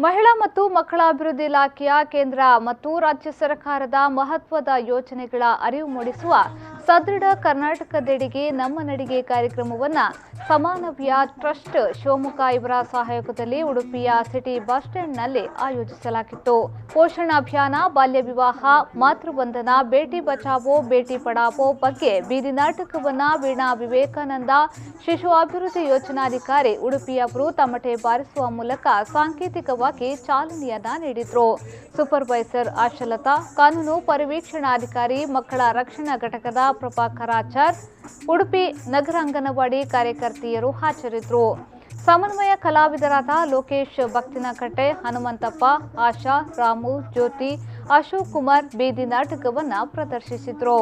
ಮಹಿಳಾ ಮತ್ತು ಮಕ್ಕಳ ಅಭಿವೃದ್ಧಿ ಇಲಾಖೆಯ ಕೇಂದ್ರ ಮತ್ತು ರಾಜ್ಯ ಸರ್ಕಾರದ ಮಹತ್ವದ ಯೋಜನೆಗಳ ಅರಿವು ಮೂಡಿಸುವ ಸದೃಢ ಕರ್ನಾಟಕದೆಡೆಗೆ ನಮ್ಮ ನಡಿಗೆ ಕಾರ್ಯಕ್ರಮವನ್ನು ಸಮಾನವ್ಯ ಟ್ರಸ್ಟ್ ಶಿವಮೊಗ್ಗ ಇವರ ಸಹಯೋಗದಲ್ಲಿ ಉಡುಪಿಯ ಸಿಟಿ ಬಸ್ ಸ್ಟ್ಯಾಂಡ್ನಲ್ಲಿ ಆಯೋಜಿಸಲಾಗಿತ್ತು. ಪೋಷಣ ಅಭಿಯಾನ, ಬಾಲ್ಯ ವಿವಾಹ, ಮಾತೃವಂದನ, ಬೇಟಿ ಬಚಾವೋ ಬೇಟಿ ಪಢಾವೋ ಬಗ್ಗೆ ಬೀದಿ ನಾಟಕವನ್ನು ವೀಣಾ ವಿವೇಕಾನಂದ ಶಿಶು ಅಭಿವೃದ್ಧಿ ಯೋಜನಾಧಿಕಾರಿ ಉಡುಪಿಯವರು ತಮಟೆ ಬಾರಿಸುವ ಮೂಲಕ ಸಾಂಕೇತಿಕವಾಗಿ ಚಾಲನೆಯನ್ನ ನೀಡಿದರು. ಸೂಪರ್ವೈಸರ್ ಆಶಲತಾ, ಕಾನೂನು ಪರಿವೀಕ್ಷಣಾಧಿಕಾರಿ ಮಕ್ಕಳ ರಕ್ಷಣಾ ಘಟಕದ ಪ್ರಭಾಕರಾಚಾರ್, ಉಡುಪಿ ನಗರ ಅಂಗನವಾಡಿ ಕಾರ್ಯಕರ್ತೆಯರು ಹಾಜರಿದ್ದರು. ಸಮನ್ವಯ ಕಲಾವಿದರಾದ ಲೋಕೇಶ್ ಭಕ್ತಿನಕಟ್ಟೆ, ಹನುಮಂತಪ್ಪ, ಆಶಾ, ರಾಮು, ಜ್ಯೋತಿ, ಅಶೋಕ್ ಕುಮಾರ್ ಬೀದಿ ನಾಟಕವನ್ನು ಪ್ರದರ್ಶಿಸಿದರು.